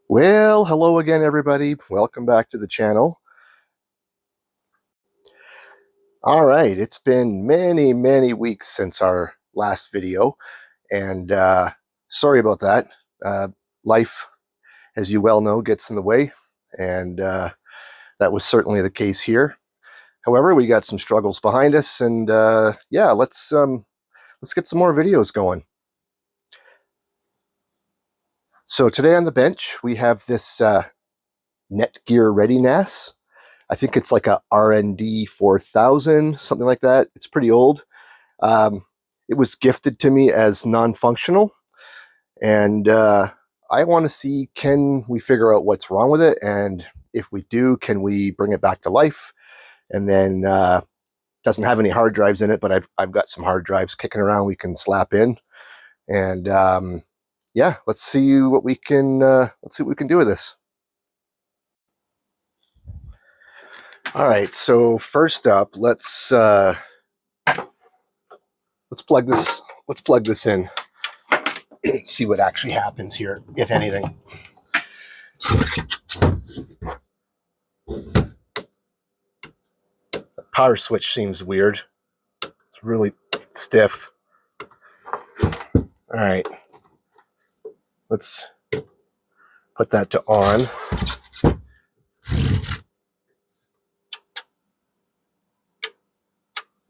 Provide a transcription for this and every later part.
Well, hello again, everybody. Welcome back to the channel. All right, it's been many weeks since our last video, and sorry about that. Life, as you well know, gets in the way, and that was certainly the case here. However, we got some struggles behind us, and yeah, let's get some more videos going. So today on the bench, we have this Netgear ReadyNAS. I think it's like a R&D 4000, something like that. It's pretty old. It was gifted to me as non-functional, and I want to see, can we figure out what's wrong with it, and if we do, can we bring it back to life? And then doesn't have any hard drives in it, but I've got some hard drives kicking around we can slap in, and yeah, let's see what we can do with this. All right, so first up, let's plug this in. See what actually happens here, if anything. The power switch seems weird. It's really stiff. All right, let's put that to on.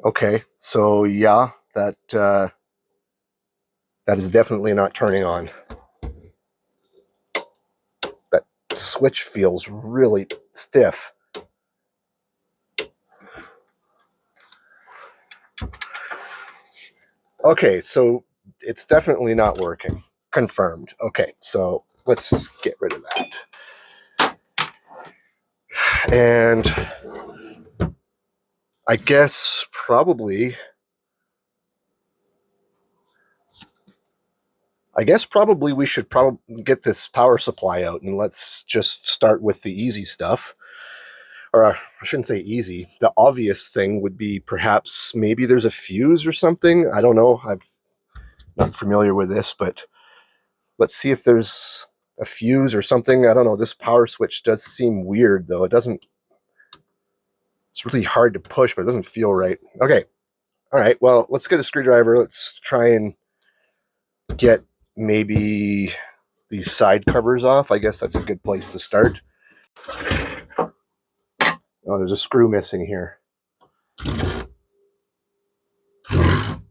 Okay, so yeah, that is definitely not turning on. That switch feels really stiff. Okay, so it's definitely not working. Confirmed. Okay, so let's get rid of that. And I guess probably we should get this power supply out, and let's just start with the easy stuff. Or I shouldn't say easy. The obvious thing would be perhaps maybe there's a fuse or something. I don't know. I'm not familiar with this, but let's see if there's a fuse or something. I don't know. This power switch does seem weird, though. It's really hard to push, but it doesn't feel right. Okay. All right. Well, let's get a screwdriver. Let's try and get maybe these side covers off. I guess that's a good place to start. Oh, there's a screw missing here.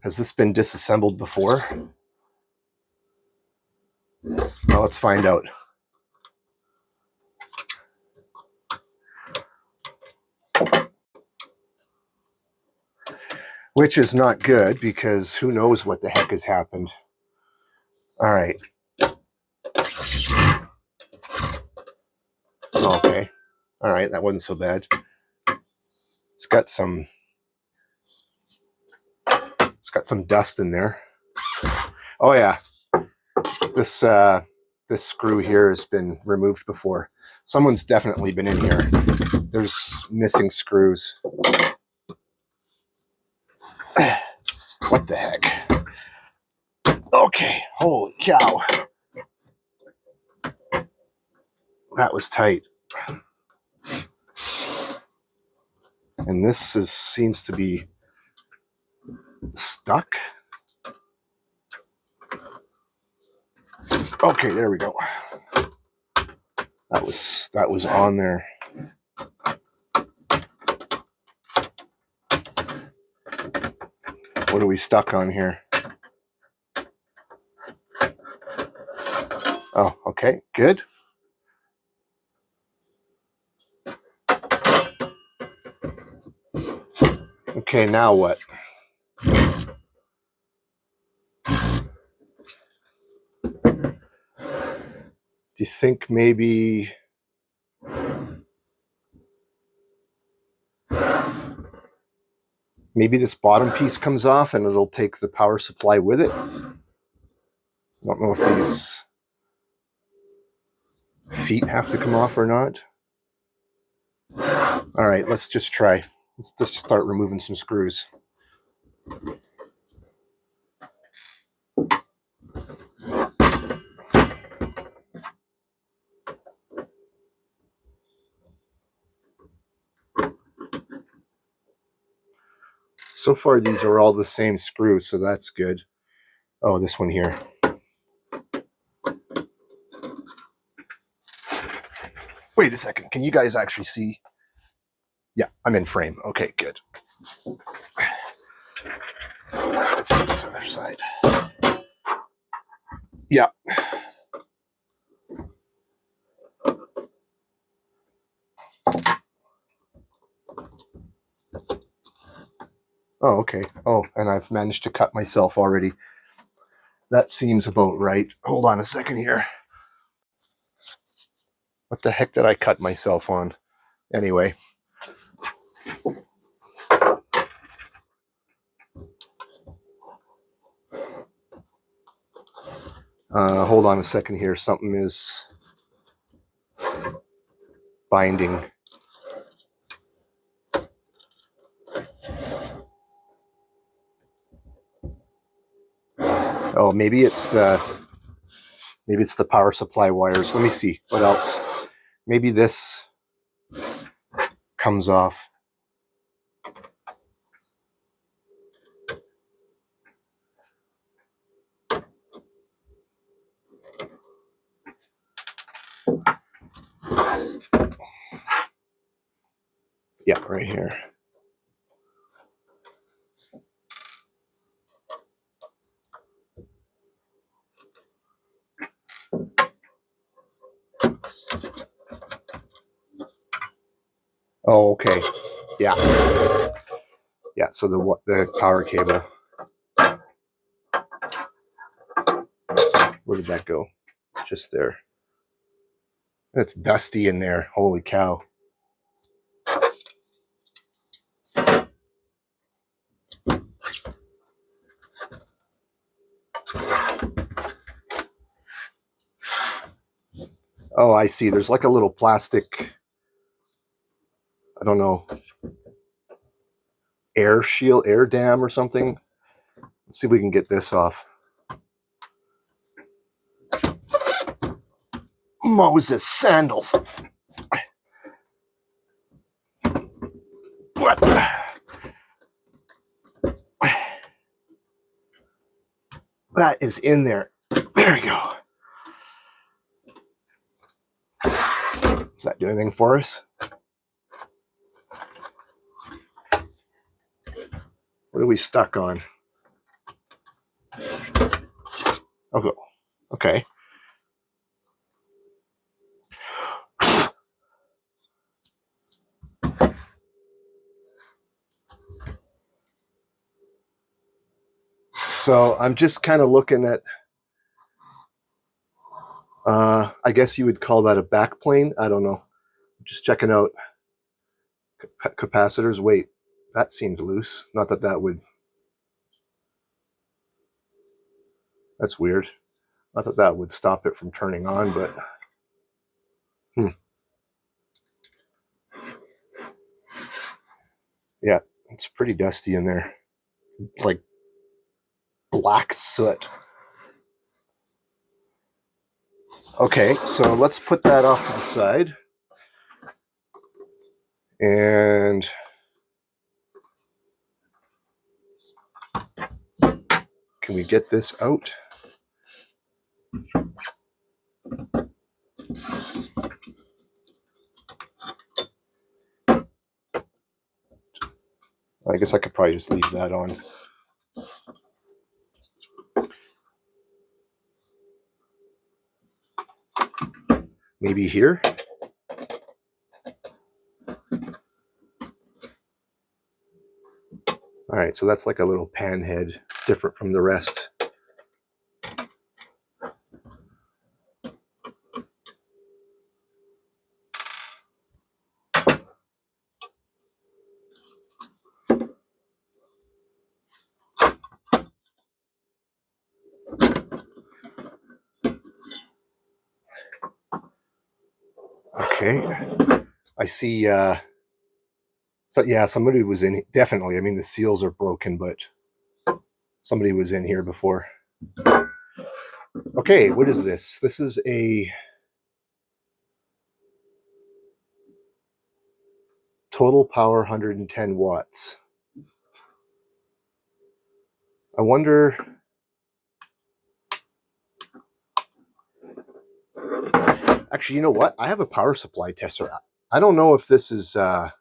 Has this been disassembled before? Well, let's find out. Which is not good, because who knows what the heck has happened. All right. Okay. All right, that wasn't so bad. It's got some dust in there. Oh yeah. This screw here has been removed before. Someone's definitely been in here. There's missing screws. What the heck? Okay, holy cow. That was tight. And this seems to be stuck. Okay, there we go. That was on there. What are we stuck on here? Oh, okay, good. Okay, now what? Do you think maybe this bottom piece comes off and it'll take the power supply with it? I don't know if these feet have to come off or not. All right, let's just try. Let's just start removing some screws. So far, these are all the same screw, so that's good. Oh, this one here. Wait a second. Can you guys actually see? Yeah, I'm in frame. Okay, good. Let's see this other side. Yeah. Oh, okay. Oh, and I've managed to cut myself already. That seems about right. Hold on a second here. What the heck did I cut myself on? Anyway. Hold on a second here. Something is binding. Oh, maybe it's the power supply wires. Let me see what else. Maybe this comes off. Yeah, right here. Oh, okay. Yeah. Yeah, so the power cable. Where did that go? Just there. It's dusty in there. Holy cow. Oh, I see. There's like a little plastic, I don't know, air shield, air dam or something. Let's see if we can get this off. Moses sandals. What? That is in there. There we go. Does that do anything for us? What are we stuck on? Oh, okay. So I'm just kind of looking at, I guess you would call that a backplane. I don't know. Just checking out capacitors. Wait, that seemed loose. Not that that would. That's weird. Not that that would stop it from turning on, but. Yeah, it's pretty dusty in there. It's like black soot. Okay, so let's put that off to the side. And can we get this out? I guess I could probably just leave that on. Maybe here? All right, so that's like a little pan head, different from the rest. Okay, I see. So yeah, somebody was in. Definitely, I mean the seals are broken, but somebody was in here before. Okay, what is this? This is a total power 110 watts. I wonder. Actually, you know what? I have a power supply tester. I don't know if this is like,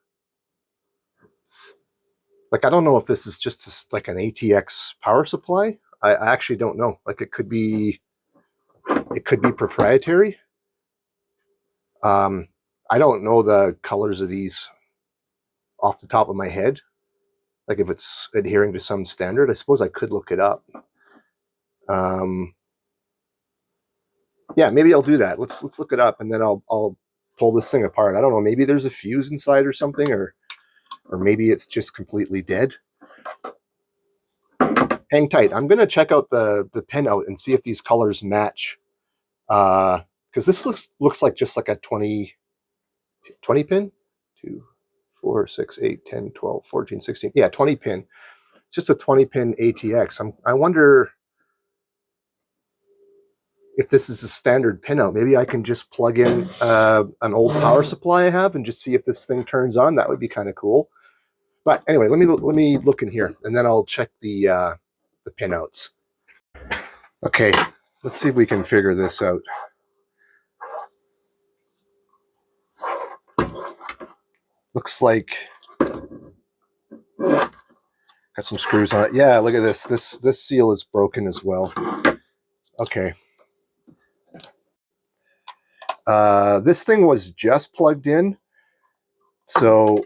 I don't know if this is just like an ATX power supply. I actually don't know. Like, it could be proprietary. I don't know the colors of these off the top of my head. Like, if it's adhering to some standard, I suppose I could look it up. Yeah, maybe I'll do that. Let's look it up, and then I'll pull this thing apart. I don't know. Maybe there's a fuse inside or something, or maybe it's just completely dead. Hang tight. I'm gonna check out the pin out and see if these colors match. Because this looks like just like a 20 pin. 2, 4, 6, 8, 10, 12, 14, 16. Yeah, 20 pin. It's just a 20 pin ATX. I wonder if this is a standard pinout. Maybe I can just plug in an old power supply I have and just see if this thing turns on. That would be kind of cool. But anyway, let me look in here, and then I'll check the pinouts. Okay, let's see if we can figure this out. Looks like got some screws on it. Yeah, look at this. This seal is broken as well. Okay. This thing was just plugged in, so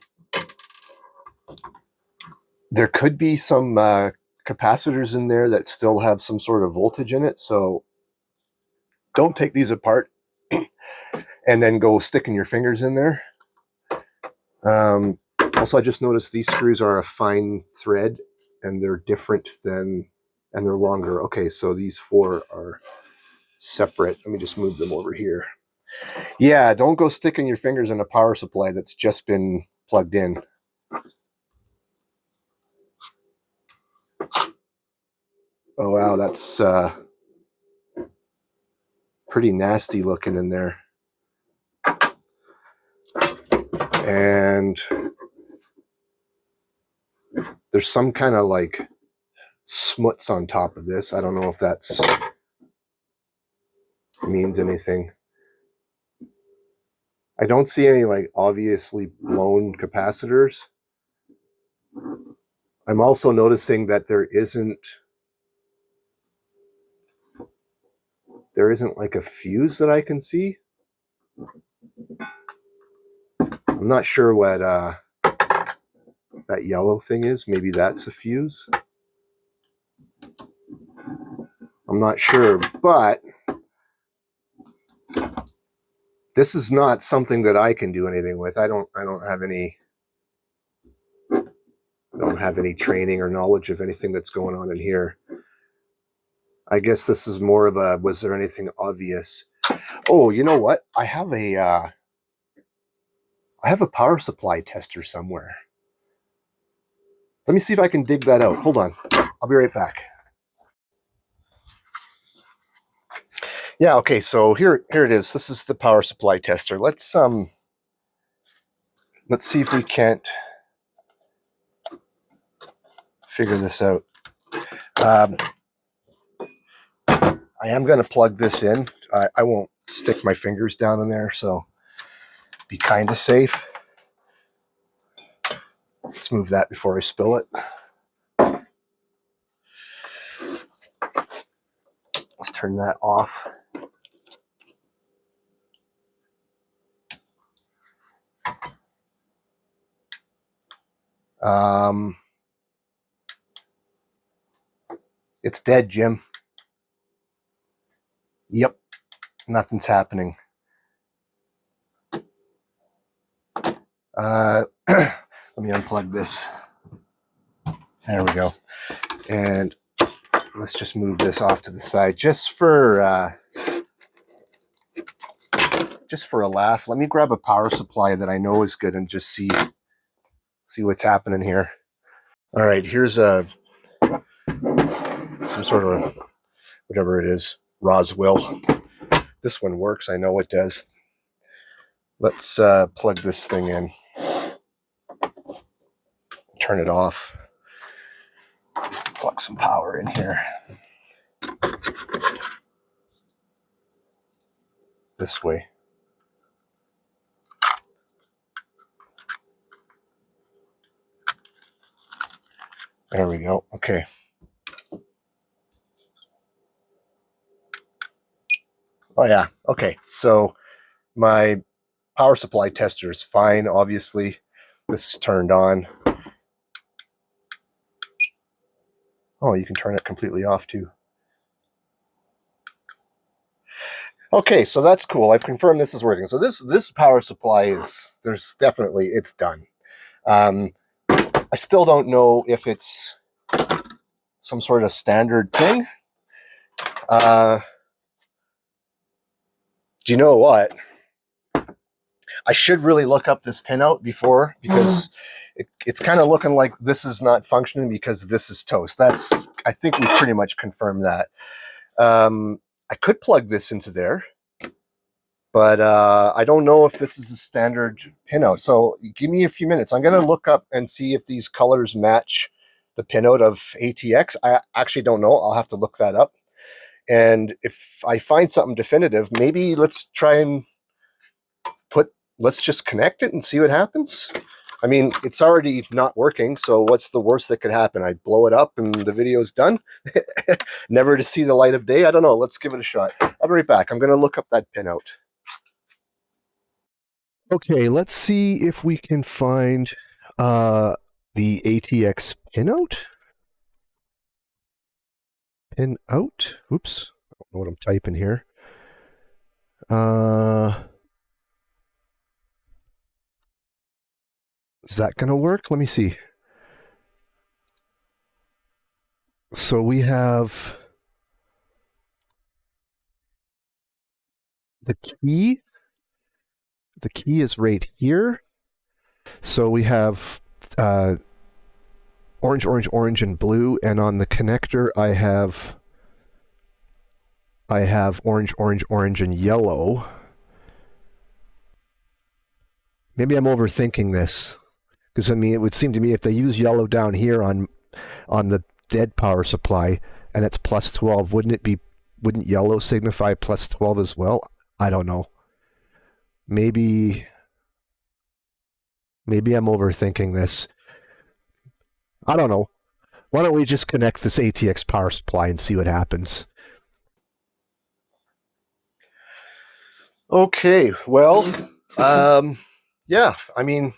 there could be some capacitors in there that still have some sort of voltage in it. So don't take these apart and then go sticking your fingers in there. Also, I just noticed these screws are a fine thread, and they're different than, and they're longer. Okay, so these 4 are separate. Let me just move them over here. Yeah, don't go sticking your fingers in a power supply that's just been plugged in. Oh wow, that's pretty nasty looking in there. And there's some kind of like smuts on top of this. I don't know if that's means anything. I don't see any like obviously blown capacitors. I'm also noticing that there isn't like a fuse that I can see. I'm not sure what that yellow thing is. Maybe that's a fuse. I'm not sure, but this is not something that I can do anything with. I don't have any training or knowledge of anything that's going on in here. I guess this is more of a, was there anything obvious? Oh, you know what? I have a power supply tester somewhere. Let me see if I can dig that out. Hold on. I'll be right back. Yeah, okay, so here it is. This is the power supply tester. Let's see if we can't figure this out. I am going to plug this in. I won't stick my fingers down in there, so be kind of safe. Let's move that before I spill it. Let's turn that off. It's dead, Jim. Yep, nothing's happening. Let me unplug this. There we go. And let's just move this off to the side just for a laugh. Let me grab a power supply that I know is good and just see what's happening here. All right, here's some sort of whatever it is, Roswell. This one works. I know it does. Let's plug this thing in. Turn it off. Plug some power in here. This way. There we go. Okay. Oh yeah. Okay. So my power supply tester is fine. Obviously, this is turned on. Oh, you can turn it completely off too. Okay, so that's cool. I've confirmed this is working. So this power supply is, there's definitely, it's done. I still don't know if it's some sort of standard thing. Do you know what? I should really look up this pinout before, because it's kind of looking like this is not functioning because this is toast. I think we've pretty much confirmed that. I could plug this into there, but I don't know if this is a standard pinout. So give me a few minutes. I'm going to look up and see if these colors match the pinout of ATX. I actually don't know. I'll have to look that up. And if I find something definitive, maybe let's try and let's just connect it and see what happens. I mean, it's already not working, so what's the worst that could happen? I blow it up and the video's done? Never to see the light of day? I don't know. Let's give it a shot. I'll be right back. I'm going to look up that pinout. Okay, let's see if we can find the ATX pinout. Pinout? Oops. I don't know what I'm typing here. Is that going to work? Let me see. So we have the key. The key is right here. So we have orange, orange, orange, and blue. And on the connector, I have orange, orange, orange, and yellow. Maybe I'm overthinking this. Because, I mean, it would seem to me if they use yellow down here on the dead power supply and it's plus 12, wouldn't yellow signify plus 12 as well? I don't know. Maybe I'm overthinking this. I don't know. Why don't we just connect this ATX power supply and see what happens? Okay, well, yeah, I mean,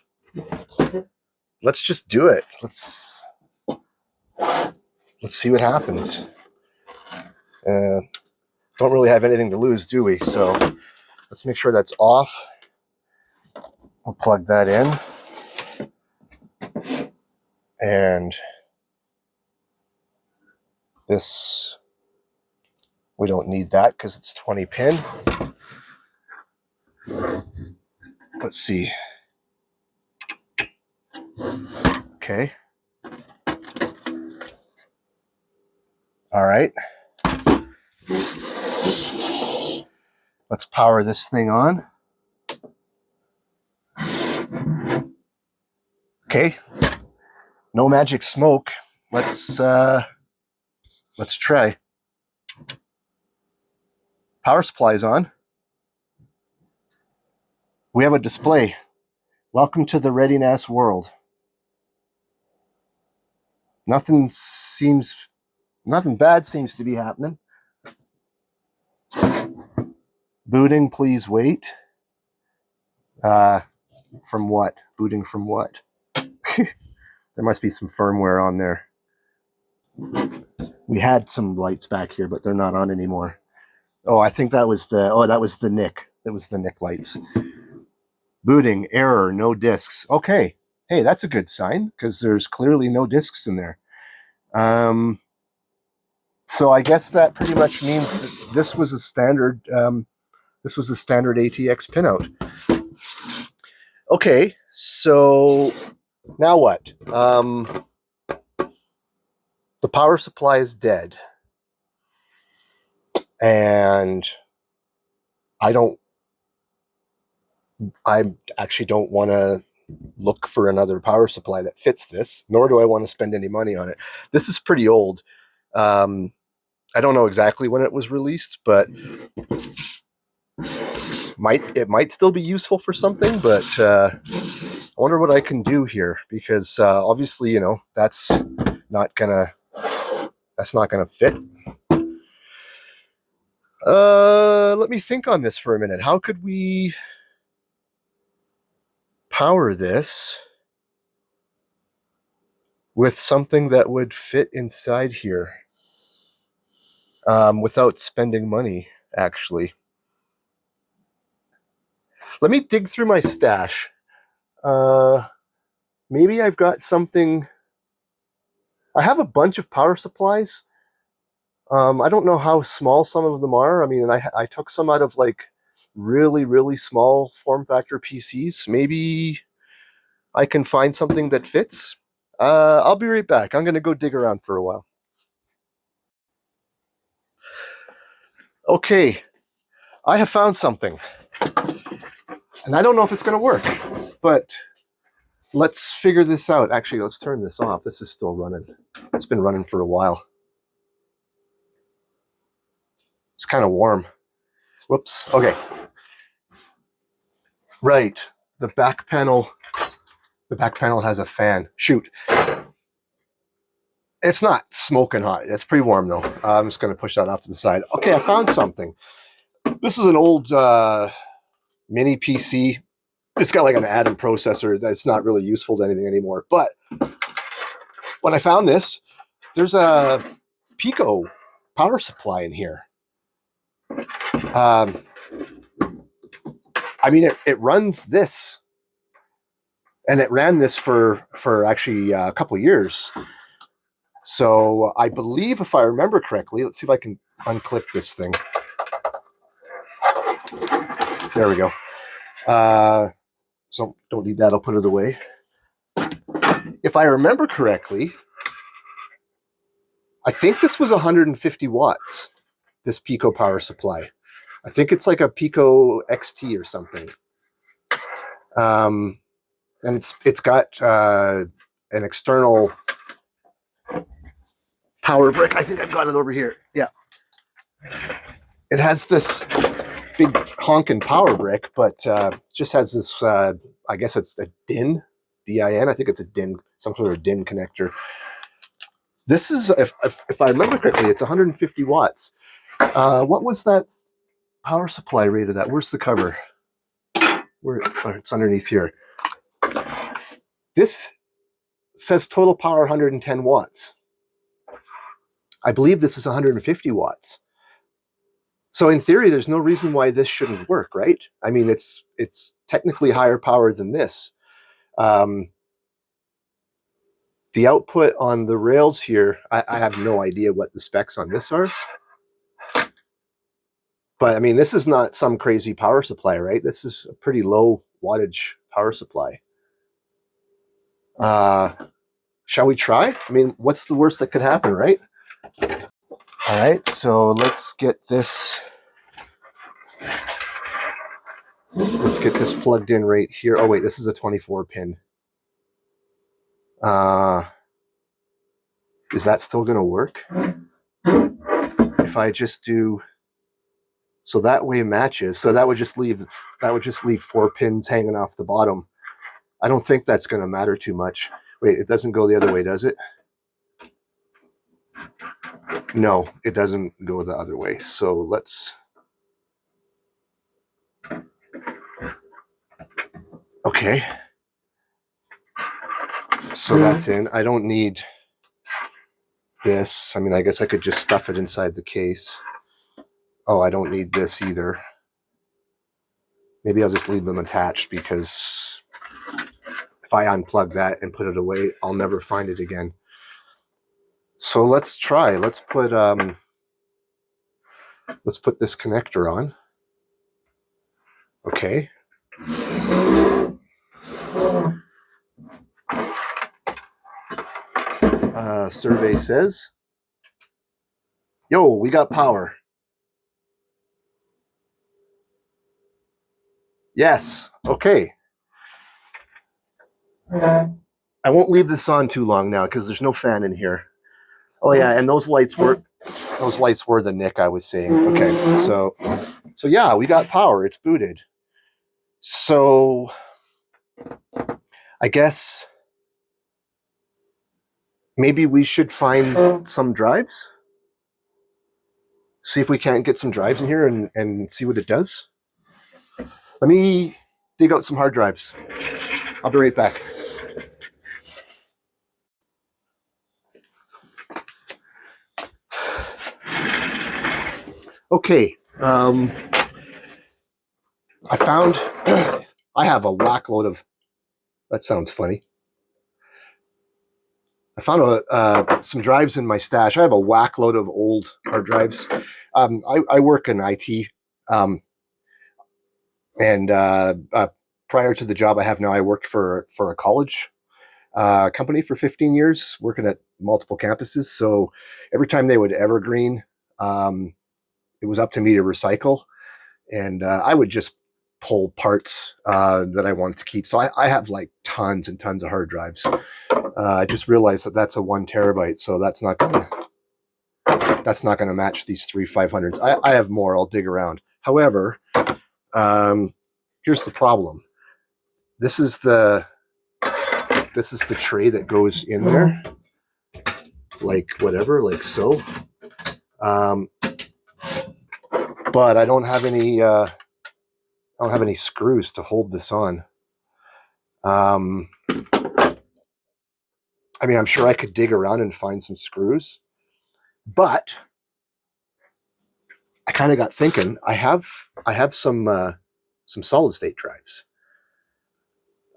let's just do it. Let's see what happens. Don't really have anything to lose, do we? So let's make sure that's off. I'll plug that in. And this, we don't need that because it's 20 pin. Let's see. Okay. All right. Let's power this thing on. Okay. No magic smoke. Let's try. Power supply is on. We have a display. Welcome to the ReadyNAS world. Nothing bad seems to be happening. Booting, please wait. From what? Booting from what? There must be some firmware on there. We had some lights back here, but they're not on anymore. Oh, I think that was the NIC. That was the NIC lights. Booting, error, no disks. Okay. Hey, that's a good sign because there's clearly no disks in there. So I guess that pretty much means that this was a standard ATX pinout. Okay, so now what? The power supply is dead. And I actually don't want to look for another power supply that fits this, nor do I want to spend any money on it. This is pretty old. I don't know exactly when it was released, but it might still be useful for something, but I wonder what I can do here, because obviously, that's not gonna fit. Let me think on this for a minute. How could we power this with something that would fit inside here without spending money, actually? Let me dig through my stash. Maybe I've got something. I have a bunch of power supplies. I don't know how small some of them are. I mean, I took some out of like really, really small form factor PCs. Maybe I can find something that fits. I'll be right back. I'm going to go dig around for a while. Okay, I have found something. And I don't know if it's going to work, but let's figure this out. Actually, let's turn this off. This is still running. It's been running for a while. It's kind of warm. Whoops. Okay. Right. The back panel has a fan. Shoot. It's not smoking hot. It's pretty warm though. I'm just going to push that off to the side. Okay, I found something. This is an old mini PC. It's got like an add-in processor that's not really useful to anything anymore. But when I found this, there's a Pico power supply in here. I mean, it runs this, and it ran this for actually a couple of years. So I believe, if I remember correctly, let's see if I can unclip this thing. There we go. So don't need that. I'll put it away. If I remember correctly, I think this was 150 watts, this Pico power supply. I think it's like a Pico XT or something. And it's got an external power brick. I think I've got it over here. Yeah. It has this big honking power brick, but just has this, I guess it's a DIN, D-I-N. I think it's a DIN, some sort of DIN connector. This is, if I remember correctly, it's 150 watts. What was that power supply rated at? Where's the cover? It's underneath here. This says total power 110 watts. I believe this is 150 watts. So in theory, there's no reason why this shouldn't work, right? I mean, it's technically higher power than this. The output on the rails here, I have no idea what the specs on this are. But I mean, this is not some crazy power supply, right? This is a pretty low wattage power supply. Shall we try? I mean, what's the worst that could happen, right? All right, so let's get this plugged in right here. Oh wait, this is a 24 pin. Is that still going to work? If I just do, so that way matches. So that would just leave 4 pins hanging off the bottom. I don't think that's going to matter too much. Wait, it doesn't go the other way, does it? No, it doesn't go the other way. So let's. Okay. So that's in. I don't need this. I mean, I guess I could just stuff it inside the case. Oh, I don't need this either. Maybe I'll just leave them attached, because if I unplug that and put it away, I'll never find it again. So let's try. Let's put this connector on. Okay. Survey says, yo, we got power. Yes. Okay. I won't leave this on too long now because there's no fan in here. Oh yeah, and those lights were the NIC I was saying. Okay, so yeah, we got power. It's booted. So I guess maybe we should find some drives. See if we can't get some drives in here and see what it does. Let me dig out some hard drives. I'll be right back. Okay, I found, I have a whack load of, that sounds funny. I found some drives in my stash. I have a whack load of old hard drives. I work in IT, and prior to the job I have now, I worked for a college company for 15 years, working at multiple campuses. So every time they would evergreen, it was up to me to recycle, and I would just pull parts that I wanted to keep. So I have like tons and tons of hard drives. I just realized that that's a 1 terabyte, so that's not gonna match these 3 500s. I have more. I'll dig around. However, here's the problem. This is the tray that goes in there, like whatever, like so. But I don't have any. I don't have any screws to hold this on. I mean, I'm sure I could dig around and find some screws, but I kind of got thinking. I have some solid state drives.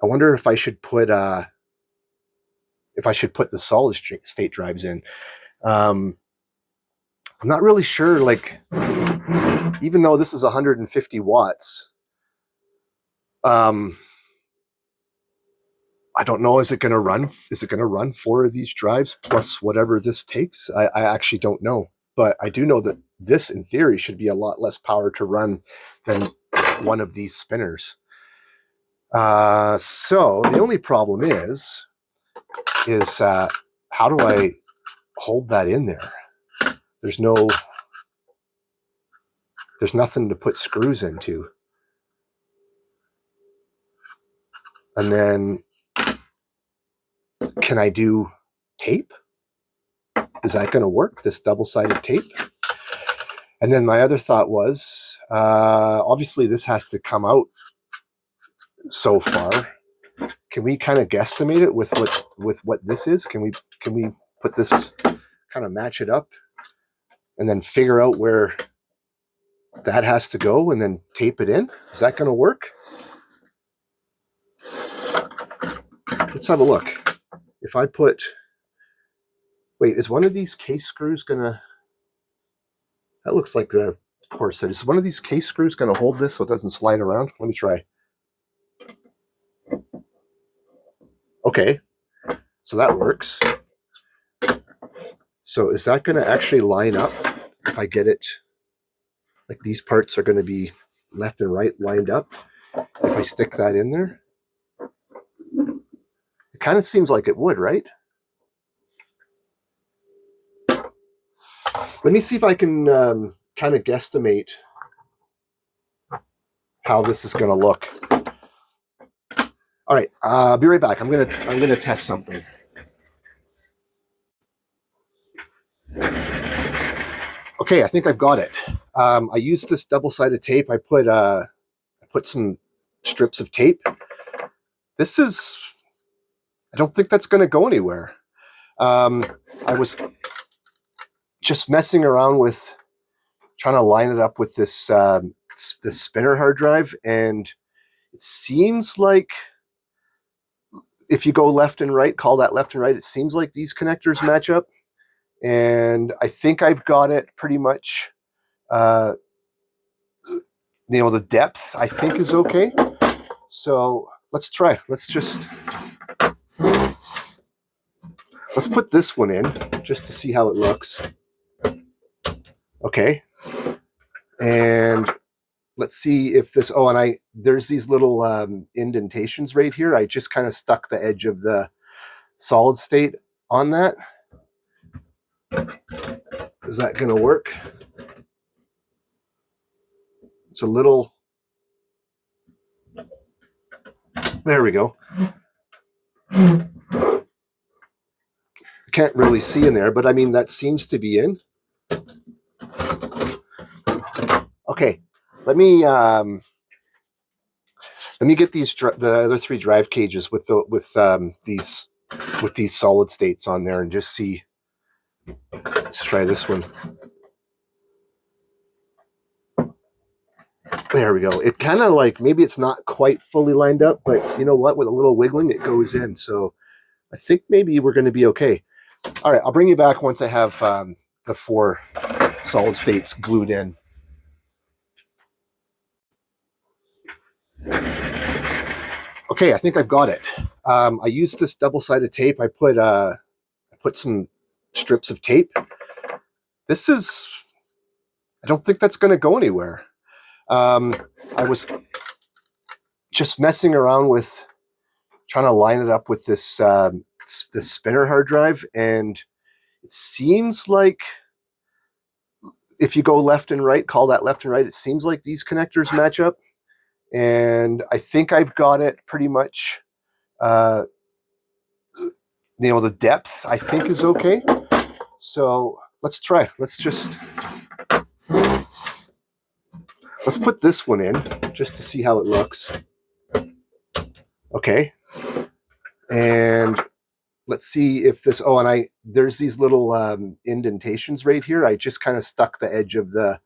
I wonder if I should put the solid state drives in. I'm not really sure. Like, even though this is 150 watts, I don't know. Is it going to run 4 of these drives plus whatever this takes? I actually don't know, but I do know that this, in theory, should be a lot less power to run than one of these spinners. So the only problem is how do I hold that in there? There's nothing to put screws into. And then, can I do tape? Is that going to work, this double-sided tape? And then my other thought was, obviously this has to come out so far. Can we kind of guesstimate it with what this is? Can we put this, kind of match it up, and then figure out where that has to go, and then tape it in? Is that going to work? Let's have a look. If I put, wait, is one of these case screws gonna, that looks like the corset. Is one of these case screws gonna hold this so it doesn't slide around? Let me try. Okay, so that works. So is that gonna actually line up if I get it, like these parts are gonna be left and right lined up if I stick that in there? It kind of seems like it would, right? Let me see if I can kind of guesstimate how this is going to look. All right, I'll be right back. I'm gonna test something. Okay, I think I've got it. I used this double-sided tape. I put some strips of tape. This is, I don't think that's going to go anywhere. I was just messing around with trying to line it up with this this spinner hard drive, and it seems like if you go left and right, call that left and right, it seems like these connectors match up, and I think I've got it pretty much. The depth I think is okay. So let's try. Let's put this one in just to see how it looks. Okay. And let's see if this, oh, and there's these little indentations right here. I just kind of stuck the edge of the solid state on that. Is that going to work? It's a little, there we go. Can't really see in there, but I mean, that seems to be in. Okay, let me get the other three drive cages with these solid states on there and just see. Let's try this one. There we go. It kind of like, maybe it's not quite fully lined up, but you know what? With a little wiggling, it goes in. So I think maybe we're going to be okay. All right, I'll bring you back once I have the 4 solid states glued in. Okay, I think I've got it. I used this double-sided tape. I put some strips of tape. This is, I don't think that's going to go anywhere. I was just messing around with trying to line it up with this this spinner hard drive, and it seems like if you go left and right, call that left and right, it seems like these connectors match up, and I think I've got it pretty much. You know, the depth I think is okay. So let's try. Let's put this one in just to see how it looks. Okay. And let's see if this, oh, and there's these little indentations right here. I just kind of stuck the edge of the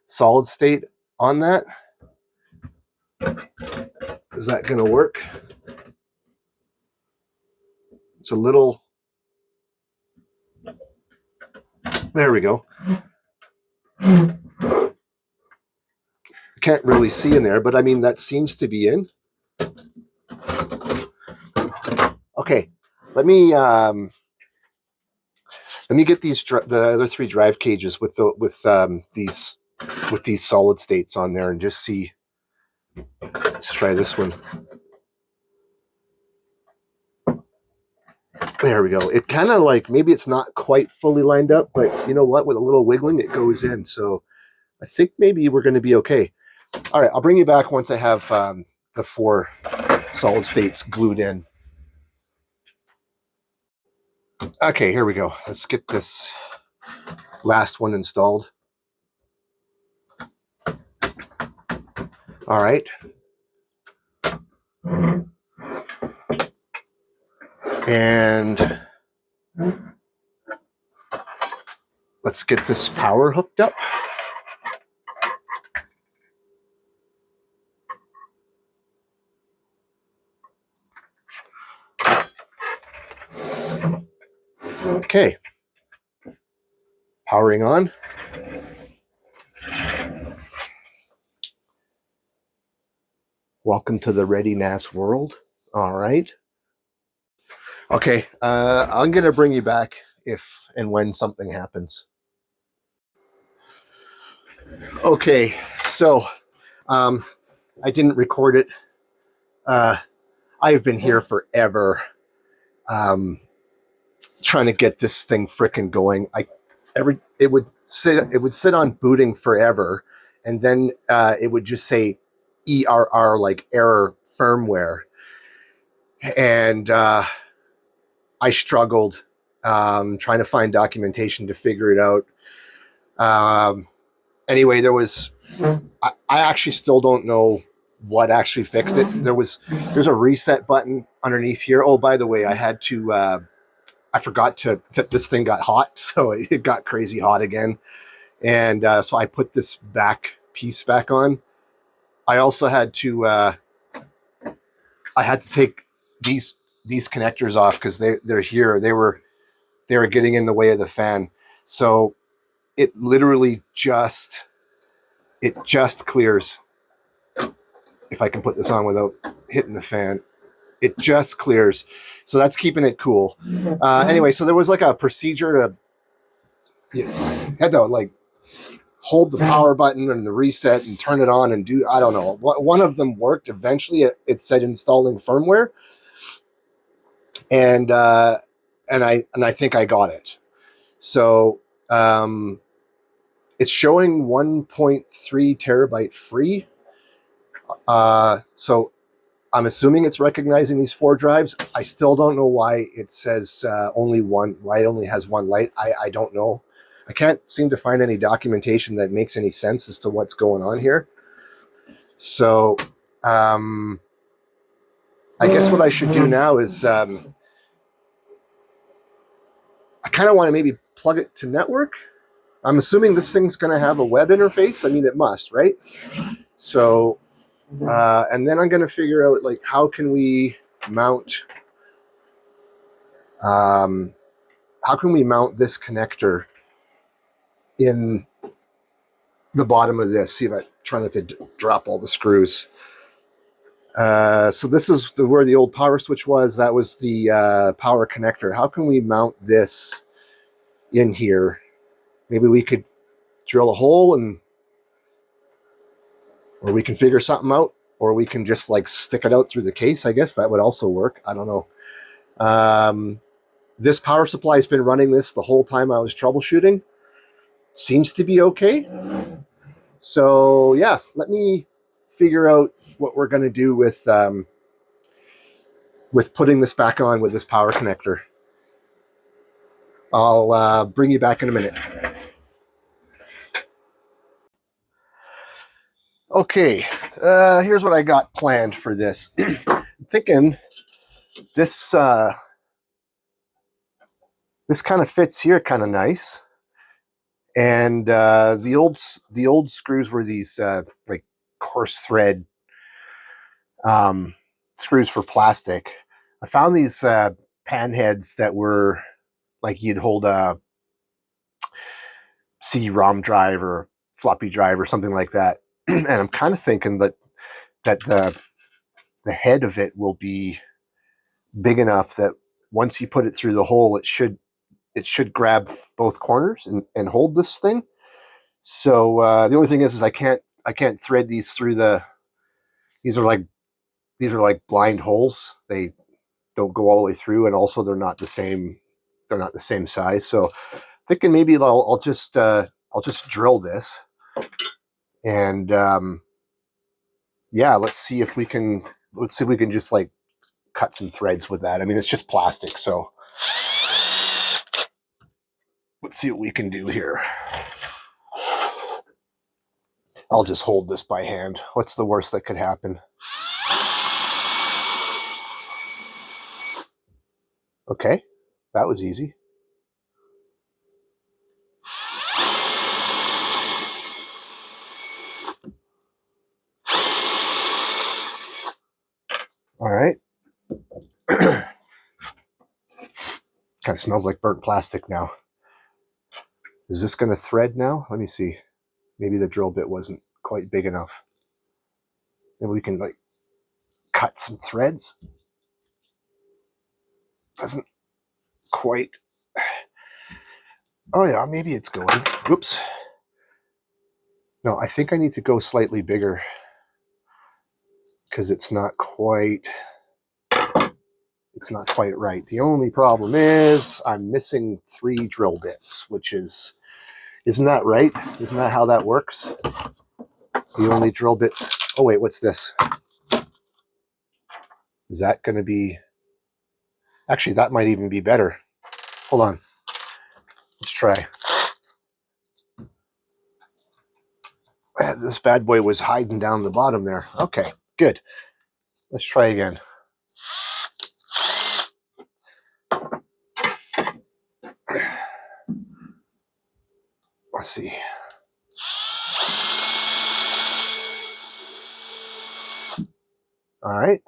solid state on that. Is that going to work? It's a little, there we go. Can't really see in there, but I mean, that seems to be in. Okay, let me get the other 3 drive cages with these solid states on there and just see. Let's try this one. There we go. It kind of like, maybe it's not quite fully lined up, but you know what? With a little wiggling, it goes in. So I think maybe we're going to be okay. All right, I'll bring you back once I have the 4 solid states glued in. Okay, here we go. Let's get this last one installed. All right. And let's get this power hooked up. Okay. Powering on. Welcome to the ReadyNAS world. All right. Okay, I'm going to bring you back if and when something happens. Okay, so I didn't record it. I've been here forever trying to get this thing frickin' going. It would sit on booting forever, and then it would just say ERR, like error firmware, and I struggled trying to find documentation to figure it out. Anyway, I actually still don't know what actually fixed it. There's a reset button underneath here. Oh, by the way, I had to I forgot that this thing got hot, so it got crazy hot again, and so I put this piece back on. I also had to take these connectors off because they're here. They were getting in the way of the fan. So it literally just clears. If I can put this on without hitting the fan, it just clears. So that's keeping it cool. Anyway, so there was like a procedure to, had to like hold the power button and the reset and turn it on and do, I don't know. One of them worked. Eventually it said installing firmware. And I think I got it. So it's showing 1.3 terabyte free. So I'm assuming it's recognizing these 4 drives. I still don't know why it says only one, why it only has one light. I don't know. I can't seem to find any documentation that makes any sense as to what's going on here. So I guess what I should do now is I kind of want to maybe plug it to network. I'm assuming this thing's going to have a web interface. I mean, it must, right? So, and then I'm going to figure out, like, how can we mount, this connector in the bottom of this? See if I try not to drop all the screws. So this is where the old power switch was. That was the power connector. How can we mount this in here? Maybe we could drill a hole, or we can figure something out, or we can just like stick it out through the case. I guess that would also work. I don't know. This power supply has been running this the whole time I was troubleshooting. Seems to be okay. So yeah, let me figure out what we're going to do with putting this back on with this power connector. I'll bring you back in a minute. Okay, here's what I got planned for this. I'm thinking this this kind of fits here kind of nice. And the old screws were these like coarse thread screws for plastic. I found these pan heads that were like you'd hold a CD-ROM drive or floppy drive or something like that. And I'm kind of thinking that the head of it will be big enough that once you put it through the hole, it should grab both corners and hold this thing. So the only thing is I can't thread these through these are like blind holes. They don't go all the way through, and also they're not the same size. So thinking maybe I'll just drill this, and yeah, let's see if we can just like cut some threads with that. I mean, it's just plastic, so let's see what we can do here. I'll just hold this by hand. What's the worst that could happen? Okay, that was easy. All right. Kind of smells like burnt plastic now. Is this going to thread now? Let me see. Maybe the drill bit wasn't quite big enough. Maybe we can like cut some threads. Doesn't quite. Oh yeah, maybe it's going. Whoops. No, I think I need to go slightly bigger because it's not quite right. The only problem is I'm missing 3 drill bits, which isn't that right? Isn't that how that works? The only drill bits. Oh wait, what's this? Is that going to be? Actually, that might even be better. Hold on. Let's try. This bad boy was hiding down the bottom there. Okay, good. Let's try again. Let's see. All right.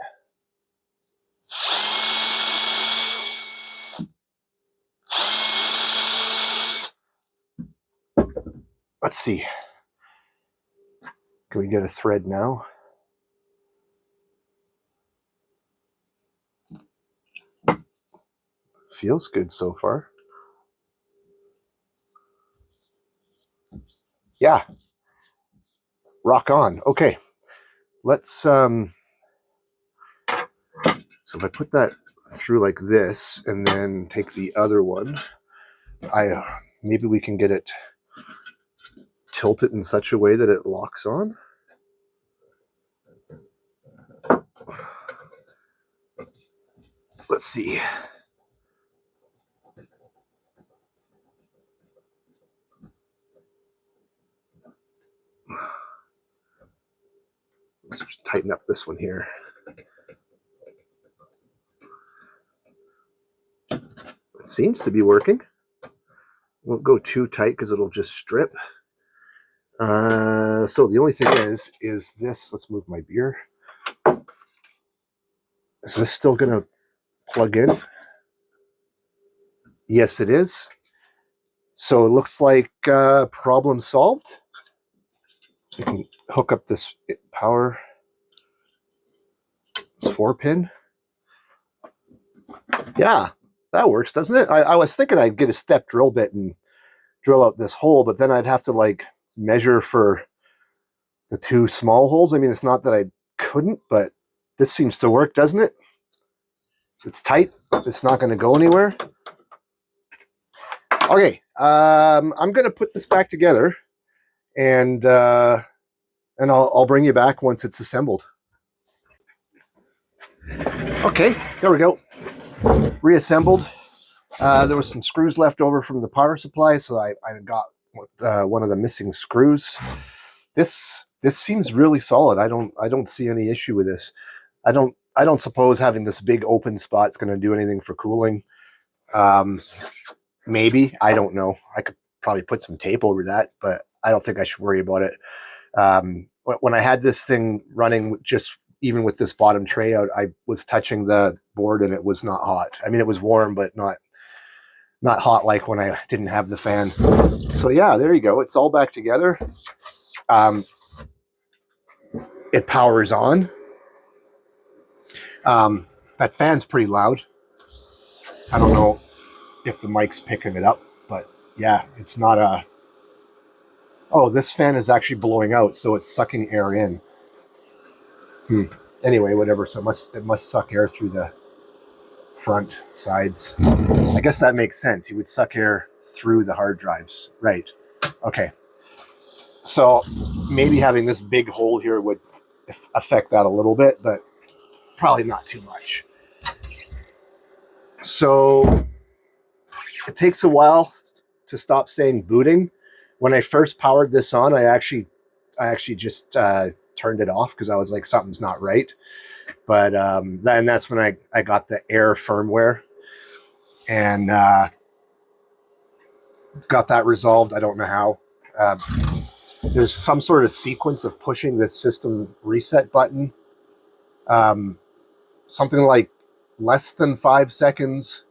Let's see. Can we get a thread now? Feels good so far. Yeah, rock on. Okay, let's so if I put that through like this and then take the other one, maybe we can get it tilted in such a way that it locks on. Let's see. Let's just tighten up this one here. It seems to be working. Won't go too tight because it'll just strip. So the only thing is this. Let's move my beer. Is this still going to plug in? Yes, it is. So it looks like problem solved. You can hook up this power. It's 4-pin. Yeah, that works, doesn't it? I was thinking I'd get a step drill bit and drill out this hole, but then I'd have to like measure for the 2 small holes. I mean, it's not that I couldn't, but this seems to work, doesn't it? It's tight. It's not going to go anywhere. Okay, I'm going to put this back together, and I'll bring you back once it's assembled. Okay, there we go. Reassembled. There was some screws left over from the power supply, so I got one of the missing screws. This seems really solid. I don't see any issue with this. I don't suppose having this big open spot is going to do anything for cooling. Maybe, I don't know. I could probably put some tape over that, but I don't think I should worry about it. When I had this thing running, just even with this bottom tray out, I was touching the board and it was not hot. I mean, it was warm, but not hot like when I didn't have the fan. So yeah, there you go. It's all back together. It powers on. That fan's pretty loud. I don't know if the mic's picking it up, but yeah, it's not a... Oh, this fan is actually blowing out, so it's sucking air in. Anyway, whatever. So it must suck air through the front sides. I guess that makes sense. You would suck air through the hard drives. Right. Okay. So maybe having this big hole here would affect that a little bit, but probably not too much. So it takes a while to stop saying booting. When I first powered this on, I actually just turned it off because I was like, something's not right. But then that's when I got the Air firmware and got that resolved. I don't know how. There's some sort of sequence of pushing the system reset button. Something like less than 5 seconds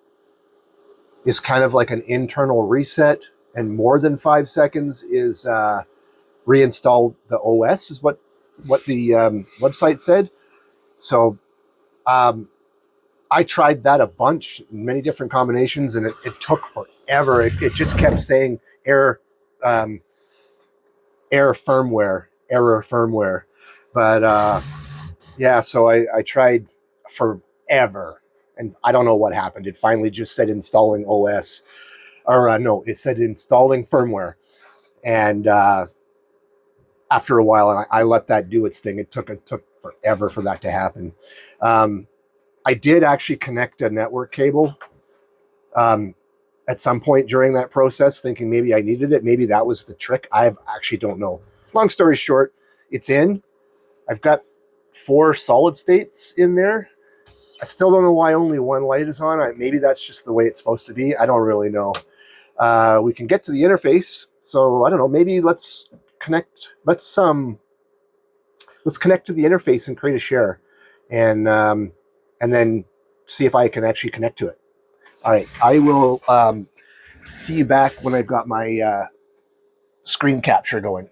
is kind of like an internal reset, and more than 5 seconds is reinstall the OS, is what the website said. So I tried that a bunch, many different combinations, and it took forever. It just kept saying error firmware. But yeah, so I tried forever, and I don't know what happened. It finally just said installing OS, or no, it said installing firmware. And after a while, I let that do its thing. It took forever for that to happen. I did actually connect a network cable at some point during that process, thinking maybe I needed it. Maybe that was the trick. I actually don't know. Long story short, it's in. I've got 4 solid states in there. I still don't know why only one light is on. Maybe that's just the way it's supposed to be. I don't really know. We can get to the interface. So I don't know. Maybe let's connect. Let's connect to the interface and create a share, and then see if I can actually connect to it. All right, I will see you back when I've got my screen capture going.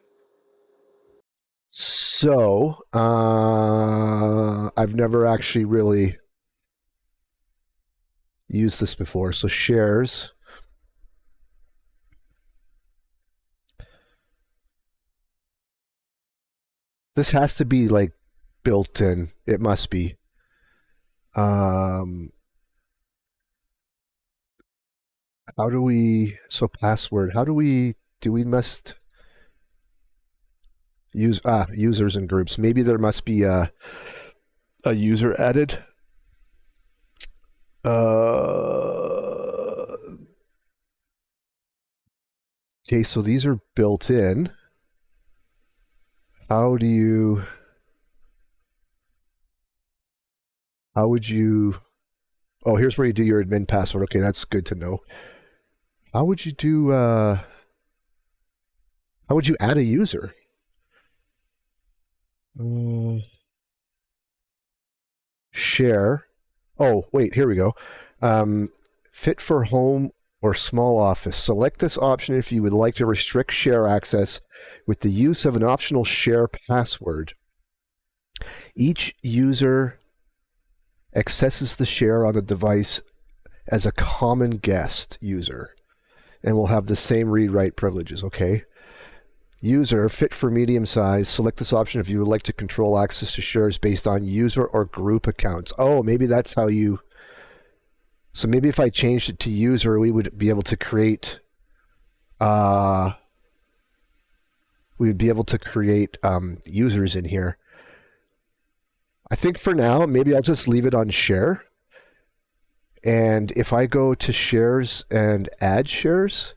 So I've never actually really used this before. So shares. This has to be like built in. It must be. Um, how do we, so password, how do we must use, users and groups. Maybe there must be a user added. Okay, so these are built in. How do you, how would you, oh, here's where you do your admin password. Okay, that's good to know. How would you do, how would you add a user? Share. Oh, wait, here we go. Um, fit for home or small office. Select this option if you would like to restrict share access with the use of an optional share password. Each user accesses the share on the device as a common guest user and will have the same read-write privileges. Okay. User, fit for medium size. Select this option if you would like to control access to shares based on user or group accounts. Oh, maybe that's how you... So maybe if I changed it to user, we would be able to create... we would be able to create users in here. I think for now, maybe I'll just leave it on share. And if I go to shares and add shares...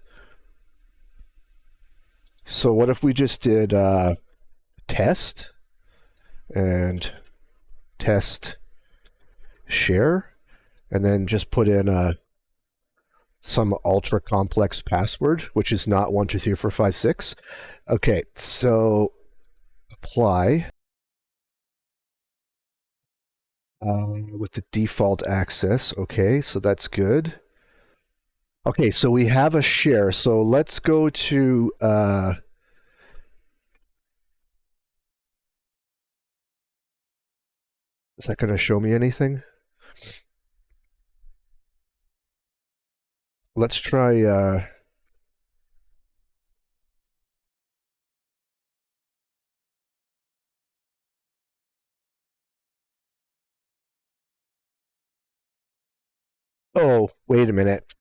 So what if we just did test and test share and then just put in some ultra complex password, which is not 1, 2, 3, 4, 5, 6. Okay, so apply with the default access. Okay, so that's good. Okay, so we have a share. So let's go to is that going to show me anything? Let's try oh, wait a minute.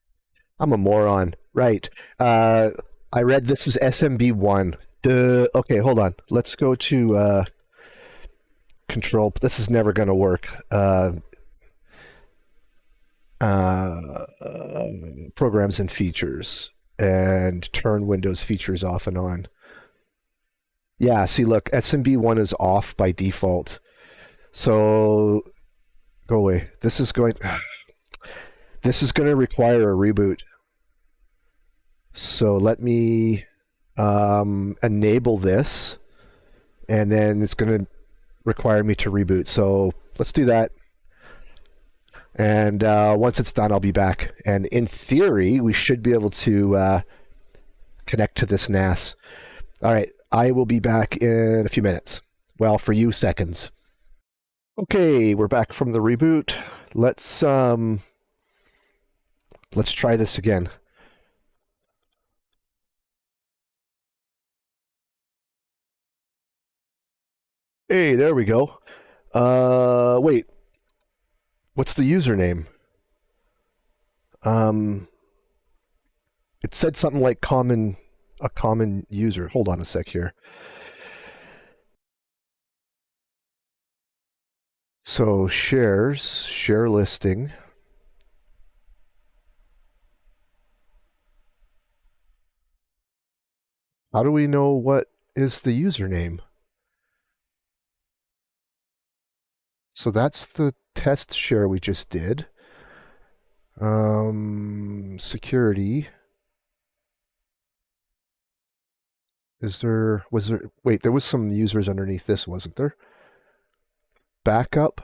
I'm a moron. Right. I read this is SMB1. Duh. Okay, hold on. Let's go to control. This is never going to work. Uh, programs and features and turn Windows features off and on. Yeah, see, look, SMB1 is off by default. So go away. This is going to require a reboot. So let me enable this, and then it's going to require me to reboot. So let's do that. And once it's done, I'll be back. And in theory, we should be able to connect to this NAS. All right, I will be back in a few minutes. Well, for you, seconds. Okay, we're back from the reboot. Let's try this again. Hey, there we go. Wait. What's the username? It said something like a common user. Hold on a sec here. So shares, share listing. How do we know what is the username? So that's the test share we just did. Security. Wait, there was some users underneath this, wasn't there? Backup,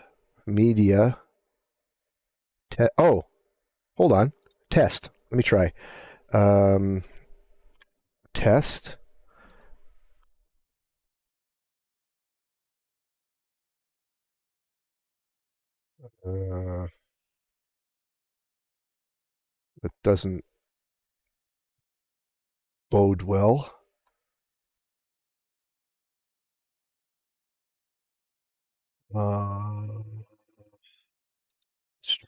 media, oh, hold on. Test. Let me try. Test. That doesn't bode well. Let's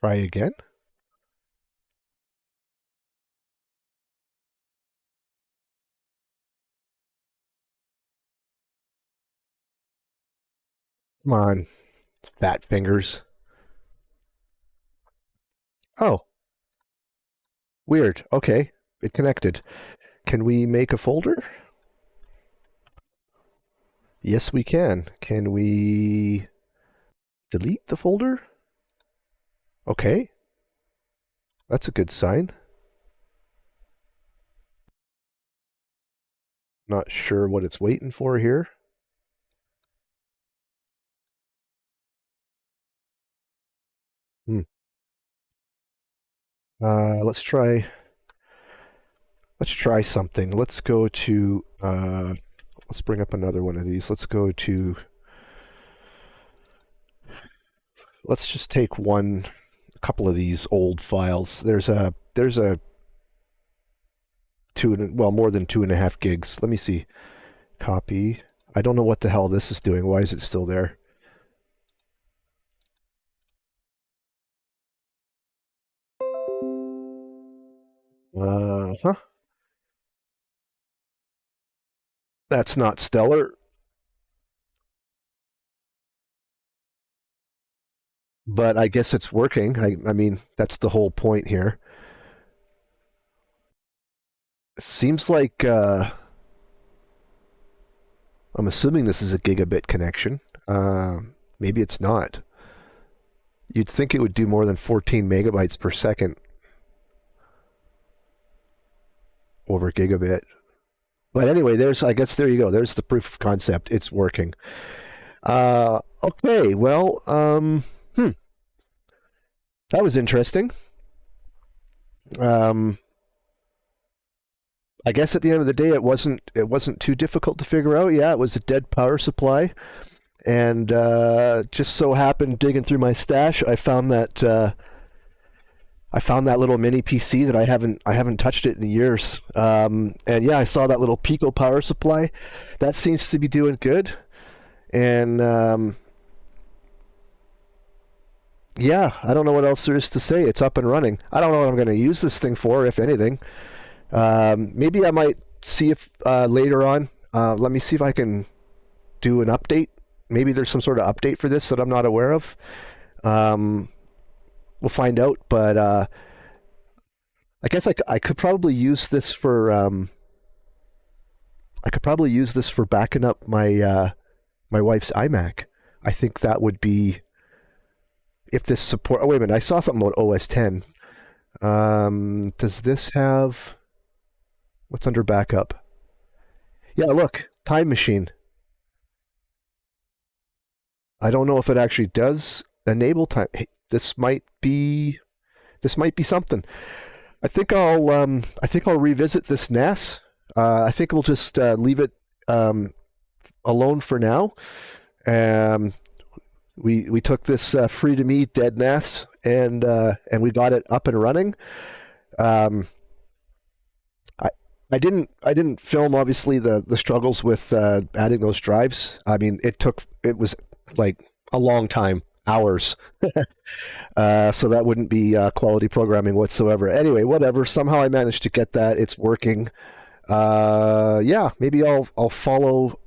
try again. Come on, fat fingers. Oh, weird. Okay, it connected. Can we make a folder? Yes, we can. Can we delete the folder? Okay, that's a good sign. Not sure what it's waiting for here. Let's try. Let's try something. Let's go to. Let's bring up another one of these. Let's go to. Let's just take a couple of these old files. There's a more than 2.5 gigs. Let me see. Copy. I don't know what the hell this is doing. Why is it still there? Huh? That's not stellar. But I guess it's working. I mean, that's the whole point here. Seems like I'm assuming this is a gigabit connection. Maybe it's not. You'd think it would do more than 14 megabytes per second over gigabit. But anyway, I guess there you go. There's the proof of concept. It's working. Okay, well, that was interesting. I guess at the end of the day, it wasn't too difficult to figure out. Yeah, it was a dead power supply, and just so happened digging through my stash, I found that little mini PC that I haven't touched it in years. And yeah, I saw that little Pico power supply. That seems to be doing good, and yeah, I don't know what else there is to say. It's up and running. I don't know what I'm going to use this thing for, if anything. Maybe I might see if later on. Let me see if I can do an update. Maybe there's some sort of update for this that I'm not aware of. We'll find out. But I guess I could probably use this for. I could probably use this for backing up my my wife's iMac. I think that would be if this support. Oh wait a minute! I saw something about OS 10. Does this have? What's under backup? Yeah, look, Time Machine. I don't know if it actually does enable time. Hey, this might be something. I think I'll revisit this NAS. I think we'll just leave it alone for now. We took this free to me dead NAS and we got it up and running. I didn't film obviously the struggles with adding those drives. I mean, it was like a long time, hours. So that wouldn't be quality programming whatsoever. Anyway, whatever. Somehow I managed to get that. It's working. Yeah, maybe I'll follow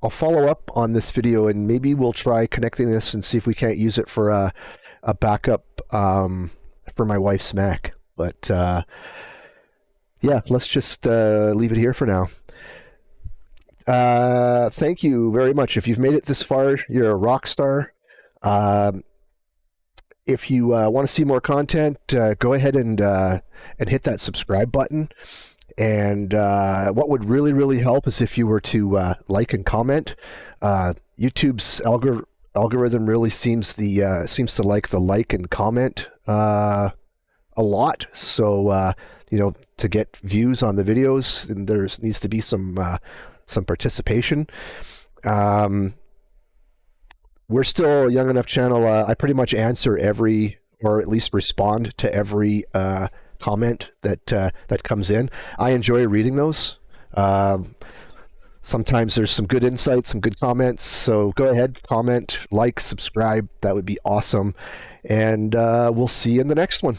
up on this video and maybe we'll try connecting this and see if we can't use it for a backup for my wife's Mac. But yeah, let's just leave it here for now. Thank you very much. If you've made it this far, you're a rock star. If you want to see more content, go ahead and hit that subscribe button. And what would really, really help is if you were to like and comment. YouTube's algorithm really seems to like the like and comment a lot. So to get views on the videos, and there needs to be some participation. We're still a young enough channel. I pretty much answer every, or at least respond to every comment that comes in. I enjoy reading those. Sometimes there's some good insights, some good comments. So go ahead, comment, like, subscribe. That would be awesome. And we'll see you in the next one.